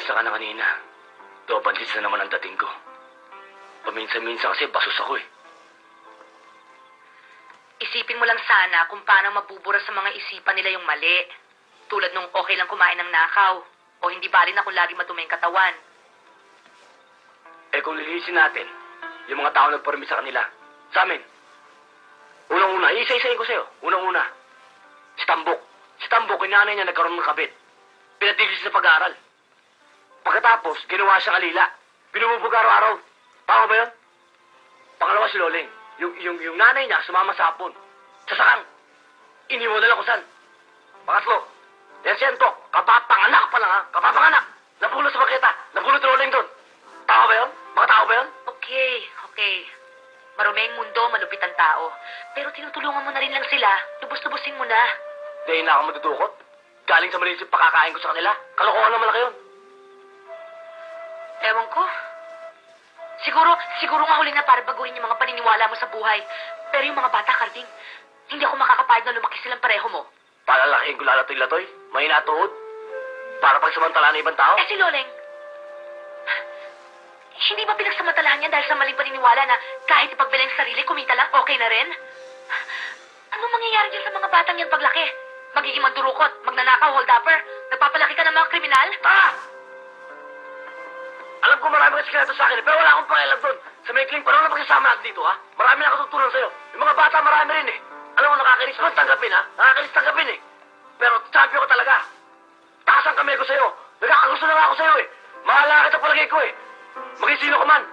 Pasensya ka na kanina. Double digits na naman ang dating ko. Paminsan-minsan kasi basos ako eh. Isipin mo lang sana kung paano mabubura sa mga isipan nila yung mali. Tulad nung okay lang kumain ng nakaw. O hindi bali na kung lagi madumi yung katawan. Eh kung lilisin natin, yung mga tao nagpormi sa kanila, sa amin. Unang-una, isa-isayin ko sa'yo. Unang-una, si Tambok. Si Tambok, yung nanay niya nagkaroon ng kabit. Pinatigil siya sa pag-aaral. Pagkatapos, ginawa siyang alila. Binububog araw-araw. Tama ba yun? Pangalawa si Loling. Yung nanay niya sumama sa hapon. Sa sakang. Iniwan na lang kung saan. Pangatlo, Tersiento, kapapanganak pa lang ha. Kapapanganak. Napulot sa baketa. Napulot si Loling doon. Tama ba yun? Tao ba yun? Okay. Marumi ang mundo, malupit ang tao. Pero tinutulungan mo na rin lang sila. Lubos-lubosin mo na. Dahil na ako madudukot. Galing sa maliit pakakain ko sa kanila. Kalokohan naman lang yun. Ewan ko. Siguro nga huli na para baguhin yung mga paniniwala mo sa buhay. Pero yung mga bata, Carding, hindi ako makakapayag na lumaki silang pareho mo. Palalakihin ko lalatoy-latoy. May natuod. Para pagsamantalaan ng ibang tao. Eh si Loleng, hindi ba pinagsamantalahan niya dahil sa maling paniniwala na kahit ipagbilay ang sarili, kumita lang, okay na rin? Ano mangyayari dyan sa mga batang yan paglaki? Magiging mandurukot, magnanakaw, hold-upper, nagpapalaki ka ng mga kriminal? Alam ko marami ka sikreto sa akin, pero wala akong pakialam doon. Sa maikling panahon na pagsasama natin dito, ha? Marami na katutunan sa'yo. Yung mga bata, marami rin, eh. Alam mo, nakakainis man tanggapin, ha? Nakakainis tanggapin, eh. Pero champion ko talaga. Taas ang kamay ko sa'yo. Nagkakagusto na nga ako sa'yo, eh. Mahala kita palagay ko, eh. Maging sino ka man.